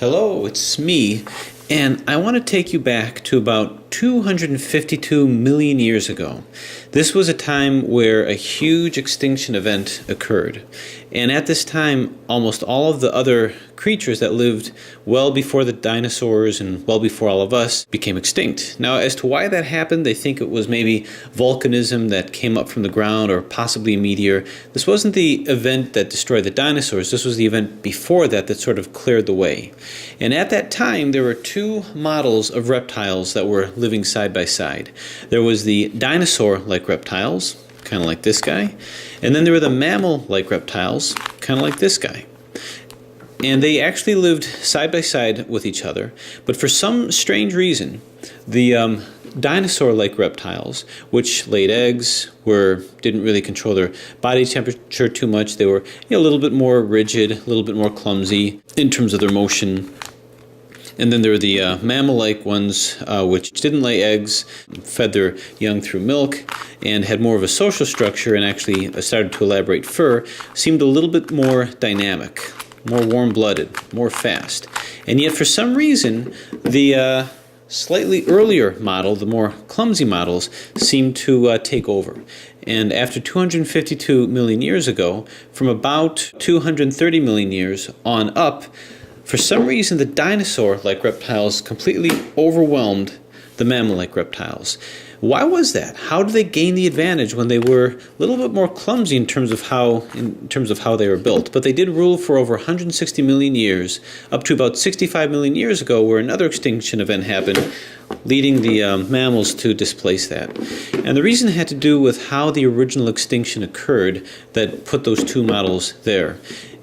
Hello, it's me, and I want to take you back to about 252 million years ago. This was a time where a huge extinction event occurred, and at this time almost all of the other creatures that lived well before the dinosaurs and well before all of us became extinct. Now, as to why that happened, they think it was maybe volcanism that came up from the ground or possibly a meteor. This wasn't the event that destroyed the dinosaurs, this was the event before that that sort of cleared the way. And at that time there were two models of reptiles that were living side by side. There was the dinosaur-like reptiles, kind of like this guy, and then there were the mammal-like reptiles, kind of like this guy. And they actually lived side by side with each other, but for some strange reason, the dinosaur-like reptiles, which laid eggs, didn't really control their body temperature too much. They were a little bit more rigid, a little bit more clumsy in terms of their motion. And then there were the mammal-like ones, which didn't lay eggs, fed their young through milk, and had more of a social structure and actually started to elaborate fur, seemed a little bit more dynamic, more warm-blooded, more fast. And yet for some reason, the slightly earlier model, the more clumsy models, seemed to take over. And after 252 million years ago, from about 230 million years on up, for some reason the dinosaur-like reptiles completely overwhelmed the mammal-like reptiles. Why was that? How did they gain the advantage when they were a little bit more clumsy in terms of how they were built? But they did rule for over 160 million years, up to about 65 million years ago, where another extinction event happened, leading the mammals to displace that. And the reason had to do with how the original extinction occurred that put those two models there.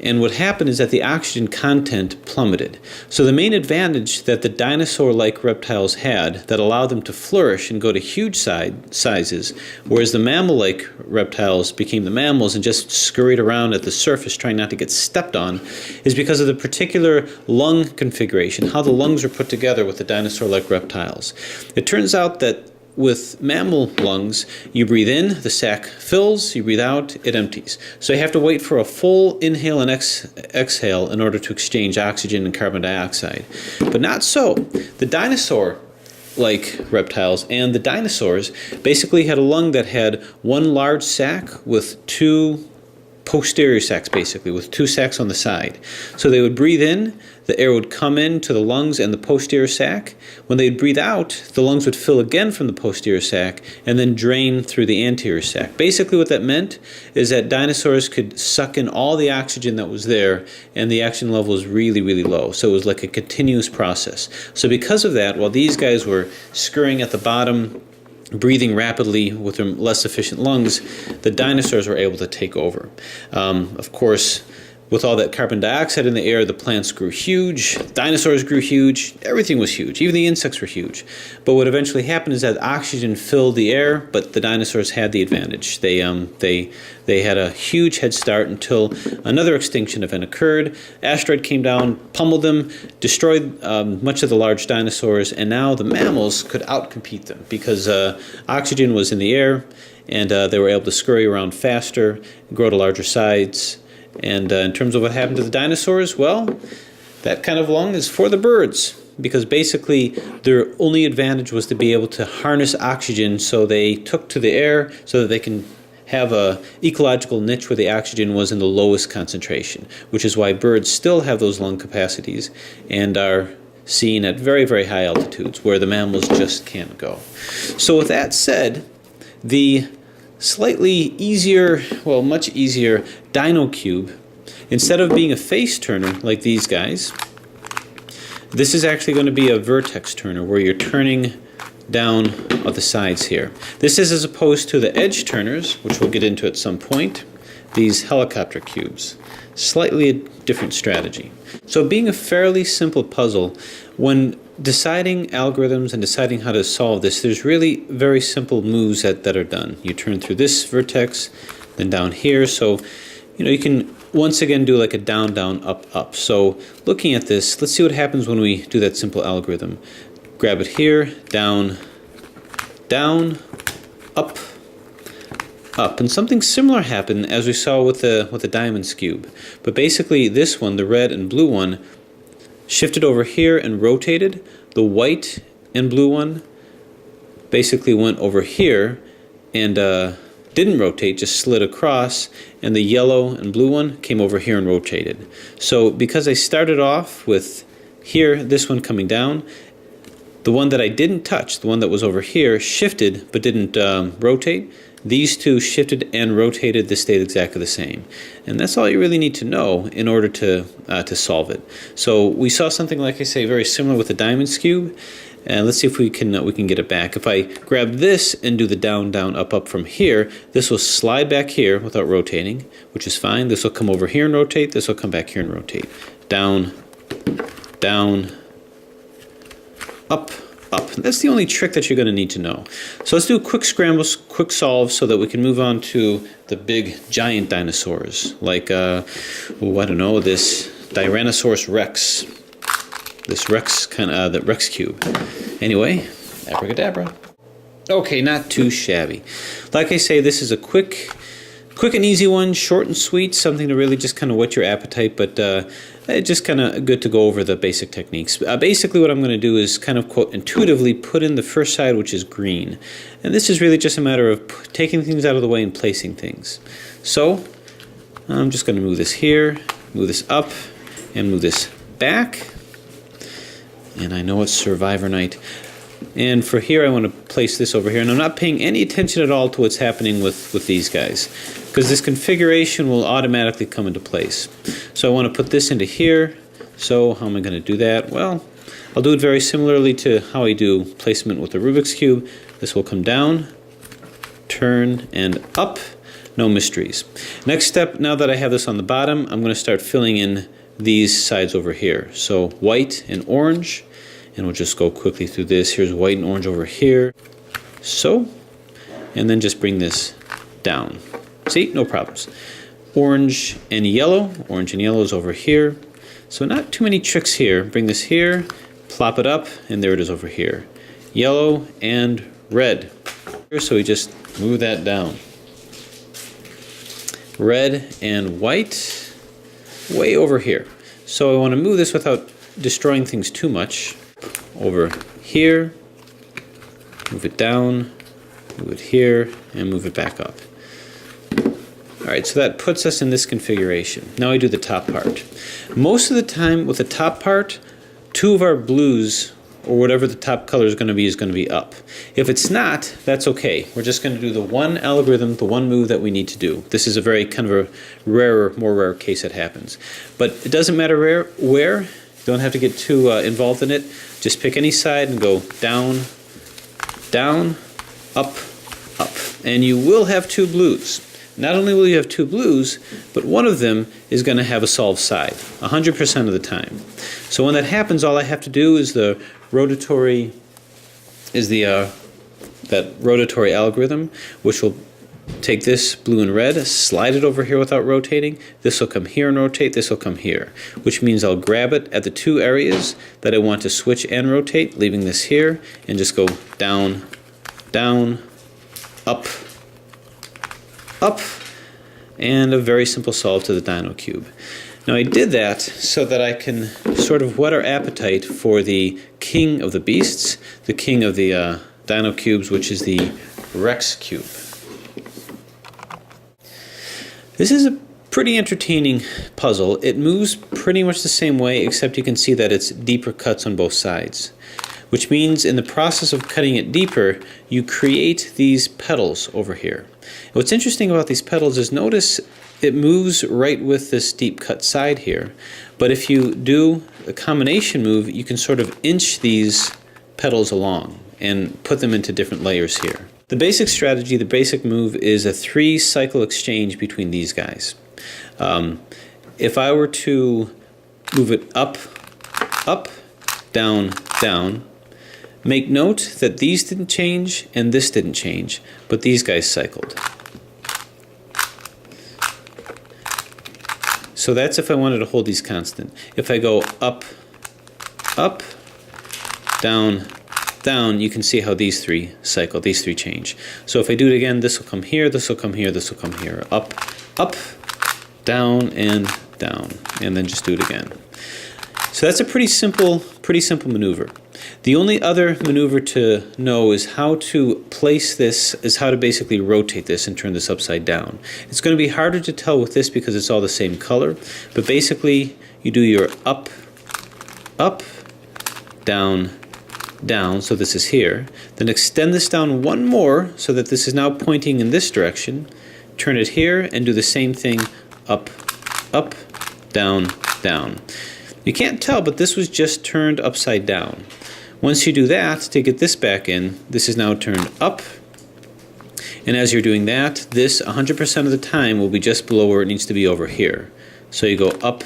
And what happened is that the oxygen content plummeted. So the main advantage that the dinosaur-like reptiles had that allowed them to flourish and go to huge sizes, whereas the mammal-like reptiles became the mammals and just scurried around at the surface trying not to get stepped on, is because of the particular lung configuration, how the lungs are put together with the dinosaur-like reptiles. It turns out that with mammal lungs, you breathe in, the sac fills, you breathe out, it empties. So you have to wait for a full inhale and exhale in order to exchange oxygen and carbon dioxide. But not so. The dinosaur-like reptiles and the dinosaurs basically had a lung that had one large sac with two posterior sacs, basically, with two sacs on the side. So they would breathe in, the air would come into the lungs and the posterior sac. When they'd breathe out, the lungs would fill again from the posterior sac and then drain through the anterior sac. Basically what that meant is that dinosaurs could suck in all the oxygen that was there, and the oxygen level was really, really low. So it was like a continuous process. So because of that, while these guys were scurrying at the bottom, breathing rapidly with their less efficient lungs, the dinosaurs were able to take over. Of course, with all that carbon dioxide in the air, the plants grew huge, dinosaurs grew huge, everything was huge, even the insects were huge. But what eventually happened is that oxygen filled the air, but the dinosaurs had the advantage. They had a huge head start until another extinction event occurred. Asteroid came down, pummeled them, destroyed much of the large dinosaurs, and now the mammals could outcompete them because oxygen was in the air, and they were able to scurry around faster, grow to larger size. And in terms of what happened to the dinosaurs, well, that kind of lung is for the birds, because basically their only advantage was to be able to harness oxygen, so they took to the air so that they can have a ecological niche where the oxygen was in the lowest concentration, which is why birds still have those lung capacities and are seen at very, very high altitudes where the mammals just can't go. So with that said, the slightly easier, well, much easier dino cube, instead of being a face turner like these guys, this is actually going to be a vertex turner where you're turning down at the sides here. This is as opposed to the edge turners, which we'll get into at some point, these helicopter cubes. Slightly a different strategy. So being a fairly simple puzzle, when deciding algorithms and deciding how to solve this, there's really very simple moves that are done. You turn through this vertex, then down here. So, you can once again do like a down, down, up, up. So looking at this, let's see what happens when we do that simple algorithm. Grab it here, down, down, up, up. And something similar happened as we saw with the diamond skewb. But basically this one, the red and blue one, shifted over here and rotated. The white and blue one basically went over here and didn't rotate, just slid across, and the yellow and blue one came over here and rotated. So because I started off with here, this one coming down, the one that I didn't touch, the one that was over here, shifted but didn't rotate. These two shifted and rotated. This stayed exactly the same. And that's all you really need to know in order to solve it. So we saw something, like I say, very similar with the diamond skewb. And let's see if we can get it back. If I grab this and do the down, down, up, up from here, this will slide back here without rotating, which is fine. This will come over here and rotate. This will come back here and rotate. Down, down, up, up. That's the only trick that you're going to need to know. So let's do a quick scramble, quick solve, so that we can move on to the big giant dinosaurs, like, I don't know, this Tyrannosaurus Rex. This Rex the Rex cube. Anyway, abracadabra. Okay, not too shabby. Like I say, this is a quick and easy one, short and sweet, something to really just kind of whet your appetite, but just kind of good to go over the basic techniques. Basically what I'm going to do is kind of, quote, intuitively put in the first side, which is green. And this is really just a matter of taking things out of the way and placing things. So I'm just going to move this here, move this up, and move this back. And I know it's Survivor Night. And for here, I want to place this over here. And I'm not paying any attention at all to what's happening with these guys, because this configuration will automatically come into place. So I want to put this into here. So how am I going to do that? Well, I'll do it very similarly to how I do placement with the Rubik's Cube. This will come down, turn, and up. No mysteries. Next step, now that I have this on the bottom, I'm going to start filling in these sides over here. So white and orange, and we'll just go quickly through this. Here's white and orange over here. So, and then just bring this down. See, no problems. Orange and yellow is over here. So not too many tricks here. Bring this here, plop it up, and there it is over here. Yellow and red. So we just move that down. Red and white, way over here. So I want to move this without destroying things too much. Over here, move it down, move it here, and move it back up. Alright, so that puts us in this configuration. Now I do the top part. Most of the time with the top part, two of our blues, or whatever the top color is going to be up. If it's not, that's okay. We're just going to do the one algorithm, the one move that we need to do. This is a very kind of a more rare case that happens. But it doesn't matter where. You don't have to get too involved in it. Just pick any side and go down, down, up, up. And you will have two blues. Not only will you have two blues, but one of them is going to have a solved side 100% of the time. So when that happens, all I have to do is that rotatory algorithm, which will take this blue and red, slide it over here without rotating. This will come here and rotate. This will come here, which means I'll grab it at the two areas that I want to switch and rotate, leaving this here, and just go down, down, up, up, and a very simple solve to the Dino Cube. Now I did that so that I can sort of whet our appetite for the king of the beasts, the king of the Dino Cubes, which is the Rex Cube. This is a pretty entertaining puzzle. It moves pretty much the same way, except you can see that it's deeper cuts on both sides, which means in the process of cutting it deeper, you create these petals over here. And what's interesting about these petals is notice it moves right with this deep cut side here, but if you do a combination move, you can sort of inch these petals along and put them into different layers here. The basic strategy, the basic move, is a 3-cycle exchange between these guys. If I were to move it up, up, down, down, make note that these didn't change and this didn't change, but these guys cycled. So that's if I wanted to hold these constant. If I go up, up, down, down, you can see how these three cycle, these three change. So if I do it again, this will come here, this will come here, this will come here. Up, up, down, and then just do it again. So that's a pretty simple maneuver. The only other maneuver to know is how to place this, is how to basically rotate this and turn this upside down. It's going to be harder to tell with this because it's all the same color, but basically you do your up, up, down, down, so this is here. Then extend this down one more so that this is now pointing in this direction. Turn it here and do the same thing, up, up, down, down. You can't tell, but this was just turned upside down. Once you do that, to get this back in, this is now turned up. And as you're doing that, this 100% of the time will be just below where it needs to be over here. So you go up,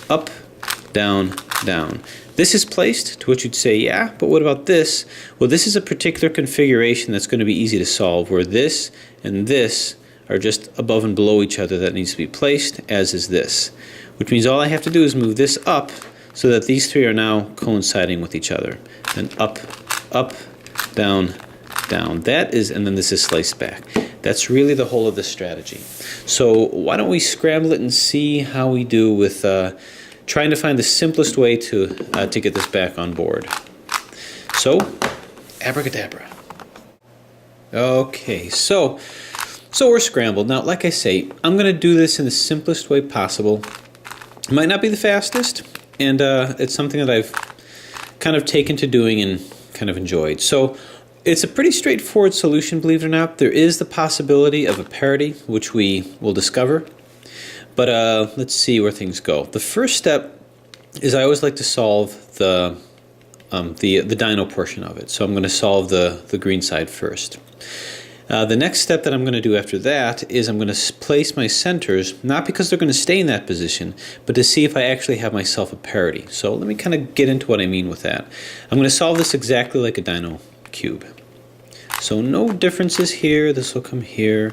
up, down, down. This is placed, to which you'd say, yeah, but what about this? Well, this is a particular configuration that's going to be easy to solve, where this and this are just above and below each other that needs to be placed, as is this. Which means all I have to do is move this up so that these three are now coinciding with each other. And up, up, down, down. That is, and then this is sliced back. That's really the whole of the strategy. So why don't we scramble it and see how we do with trying to find the simplest way to get this back on board. So, abracadabra. Okay, so we're scrambled. Now, like I say, I'm going to do this in the simplest way possible. It might not be the fastest, and it's something that I've kind of taken to doing and kind of enjoyed. So it's a pretty straightforward solution, believe it or not. There is the possibility of a parity, which we will discover. But let's see where things go. The first step is I always like to solve the dino portion of it. So I'm going to solve the green side first. The next step that I'm going to do after that is I'm going to place my centers, not because they're going to stay in that position, but to see if I actually have myself a parity. So let me kind of get into what I mean with that. I'm going to solve this exactly like a dino cube. So no differences here. This will come here.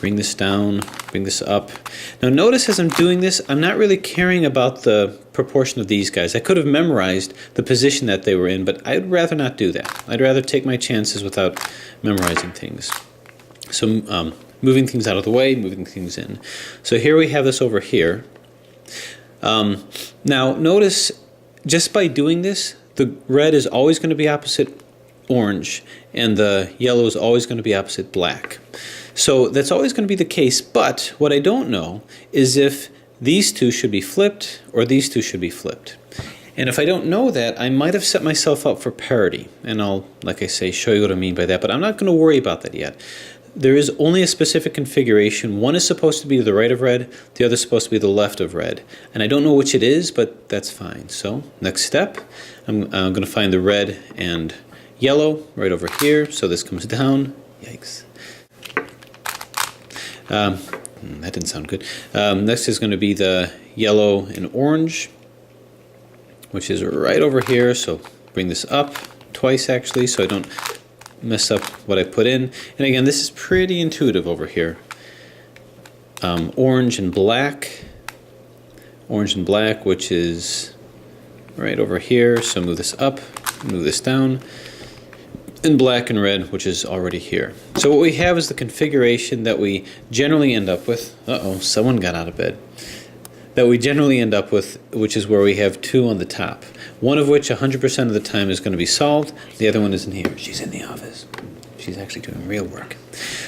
Bring this down, bring this up. Now notice as I'm doing this, I'm not really caring about the proportion of these guys. I could have memorized the position that they were in, but I'd rather not do that. I'd rather take my chances without memorizing things. So moving things out of the way, moving things in. So here we have this over here. Now notice, just by doing this, the red is always going to be opposite orange, and the yellow is always going to be opposite black. So that's always going to be the case, but what I don't know is if these two should be flipped or these two should be flipped. And if I don't know that, I might have set myself up for parity. And I'll, like I say, show you what I mean by that, but I'm not going to worry about that yet. There is only a specific configuration. One is supposed to be to the right of red, the other is supposed to be the left of red. And I don't know which it is, but that's fine. So next step, I'm going to find the red and yellow right over here. So this comes down. Yikes. That didn't sound good. Next is going to be the yellow and orange, which is right over here. So bring this up twice actually, so I don't mess up what I put in. And again, this is pretty intuitive over here. Orange and black, which is right over here. So move this up, move this down. And black and red, which is already here. So what we have is the configuration that we generally end up with. Uh-oh, someone got out of bed. That we generally end up with, which is where we have two on the top. One of which 100% of the time is going to be solved. The other one isn't here. She's in the office. She's actually doing real work.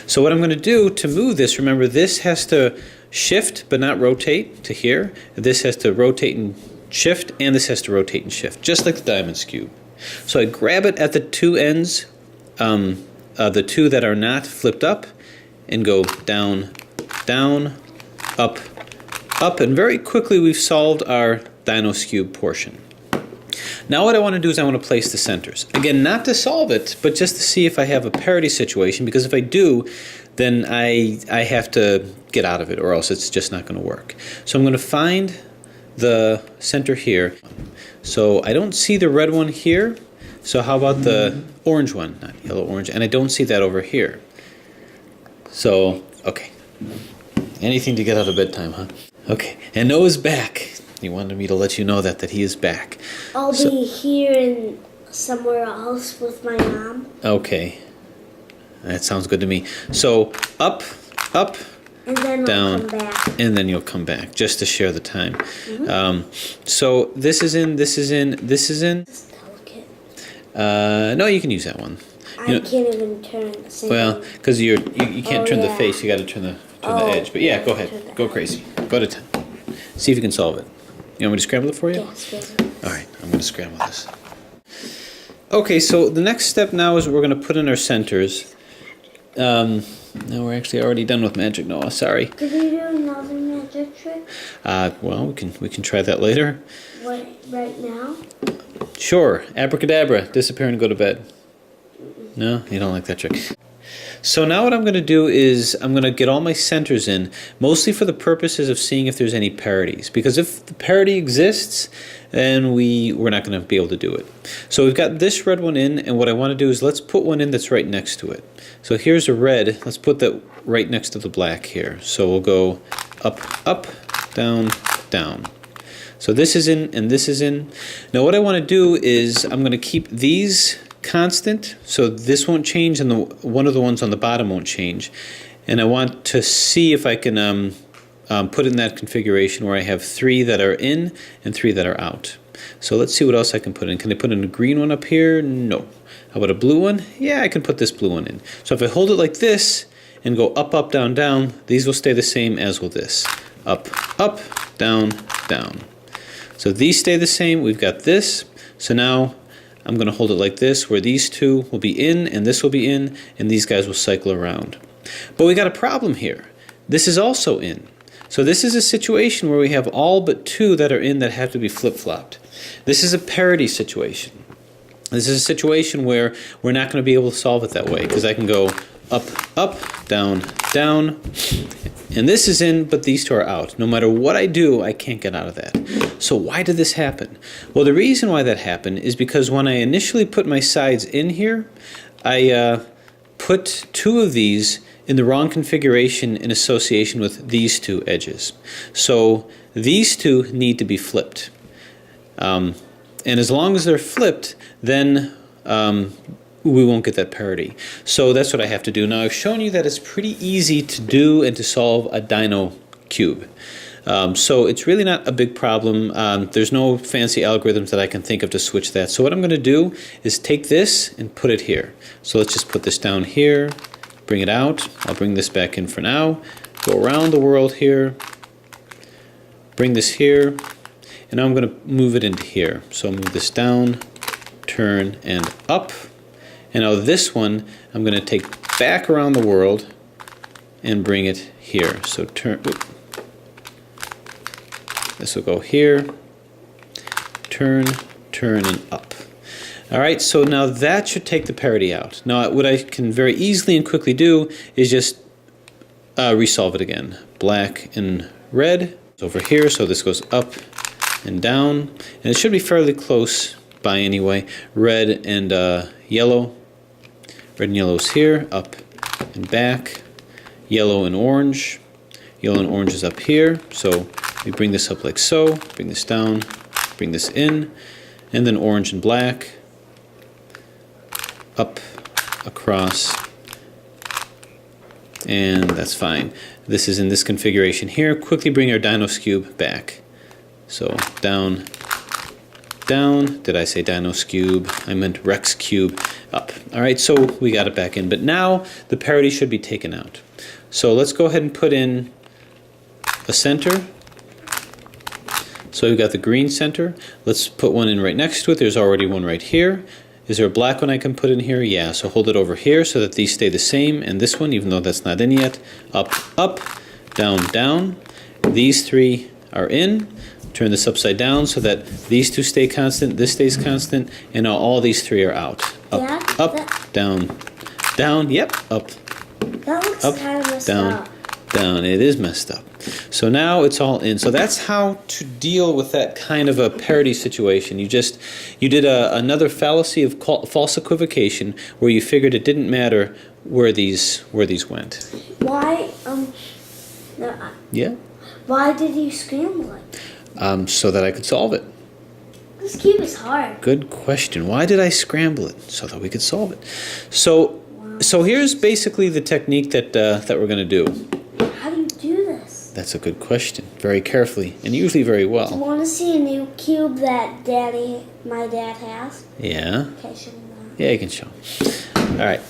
So what I'm going to do to move this, remember this has to shift but not rotate to here. This has to rotate and shift, and this has to rotate and shift, just like the diamond skewb. So I grab it at the two ends, the two that are not flipped up, and go down, down, up, up, and very quickly we've solved our dino skewb portion. Now what I want to do is I want to place the centers. Again, not to solve it, but just to see if I have a parity situation, because if I do, then I have to get out of it, or else it's just not going to work. So I'm going to find the center here. So I don't see the red one here. So how about the orange one? Not yellow, orange. And I don't see that over here. So, okay. Anything to get out of bedtime, huh? Okay. And Noah's back. He wanted me to let you know that he is back. I'll be here and somewhere else with my mom. Okay. That sounds good to me. So up, up, And then down, we'll come back. and then you'll come back just to share the time. Mm-hmm. So this is in, this is in, this is in. It's delicate. No, you can use that one. I can't even turn the same. Well, because you can't turn the yeah. face, you got to turn the Oh, edge. But yeah, go turn ahead, the go edge. crazy, go to 10. See if you can solve it. You want me to scramble it for you? Yes. All right, I'm going to scramble this. Okay, so the next step now is we're going to put in our centers. No, we're actually already done with magic, Noah. Sorry. Did we do another magic trick? Well, we can try that later. What, right now? Sure. Abracadabra. Disappear and go to bed. No, you don't like that trick. So now what I'm going to do is I'm going to get all my centers in, mostly for the purposes of seeing if there's any parities. Because if the parity exists, then we're not going to be able to do it. So we've got this red one in, and what I want to do is let's put one in that's right next to it. So here's a red. Let's put that right next to the black here. So we'll go up, up, down, down. So this is in, and this is in. Now what I want to do is I'm going to keep these constant, so this won't change, and one of the ones on the bottom won't change. And I want to see if I can put in that configuration where I have 3 that are in and 3 that are out. So let's see what else I can put in. Can I put in a green one up here? No. How about a blue one? Yeah, I can put this blue one in. So if I hold it like this and go up, up, down, down, these will stay the same as will this. Up, up, down, down. So these stay the same. We've got this. So now I'm going to hold it like this, where these 2 will be in, and this will be in, and these guys will cycle around. But we got a problem here. This is also in. So this is a situation where we have all but 2 that are in that have to be flip-flopped. This is a parity situation. This is a situation where we're not going to be able to solve it that way, because I can go up, up, down, down, and this is in, but these 2 are out. No matter what I do, I can't get out of that. So why did this happen? Well, the reason why that happened is because when I initially put my sides in here, I put 2 of these in the wrong configuration in association with these 2 edges. So these 2 need to be flipped. And as long as they're flipped, then we won't get that parity. So that's what I have to do. Now I've shown you that it's pretty easy to do and to solve a dino cube. So it's really not a big problem. There's no fancy algorithms that I can think of to switch that. So what I'm going to do is take this and put it here. So let's just put this down here, bring it out. I'll bring this back in for now. Go around the world here, bring this here, and now I'm going to move it into here. So I'll move this down, turn, and up. And now this one, I'm going to take back around the world and bring it here. So turn, this will go here, turn, turn, and up. All right, so now that should take the parity out. Now what I can very easily and quickly do is just resolve it again. Black and red over here, so this goes up and down. And it should be fairly close by anyway. Red and yellow. Red and yellow is here, up and back. Yellow and orange. Yellow and orange is up here. So we bring this up like so, bring this down, bring this in, and then orange and black. Up, across, and that's fine. This is in this configuration here. Quickly bring our dino skewb back. So down, down. Did I say dino skewb? I meant Rex cube. Up. All right, so we got it back in. But now the parity should be taken out. So let's go ahead and put in a center. So we've got the green center. Let's put one in right next to it. There's already one right here. Is there a black one I can put in here? Yeah, so hold it over here so that these stay the same. And this one, even though that's not in yet, up, up, down, down. These 3 are in. Turn this upside down so that these 2 stay constant, this stays constant, and now all these 3 are out. Up, Yeah, up, down, down, yep, up, That looks up, kind of messed down, up. down. It is messed up. So now it's all in. So that's how to deal with that kind of a parity situation. You did another fallacy of false equivocation where you figured it didn't matter where these went. Why, no, Yeah. why did you scramble it? So that I could solve it. This cube is hard. Good question. Why did I scramble it? So that we could solve it. So here's basically the technique that we're going to do. How do you do That's a good question. Very carefully, and usually very You well. want to see a new cube that my dad has? Yeah. Okay, show me that. Yeah, you can show. All right.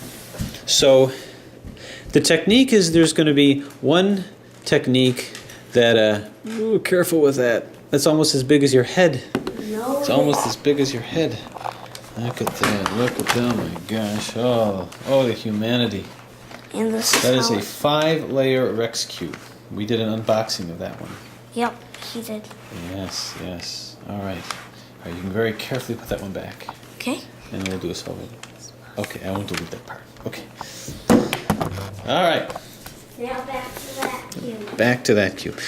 So the technique is there's going to be one technique that, ooh, careful with that. That's almost as big as your head. No. It's almost as big as your head. Look at that. Look at that. Oh my gosh. Oh, the humanity. And this That is a 5-layer Rex cube. We did an unboxing of that one. Yep, he did. Yes, yes. All right. You can very carefully put that one back. Okay. And then we'll do a solo. Okay, I won't delete that part. Okay. All right. Now back to that cube. Back to that cube.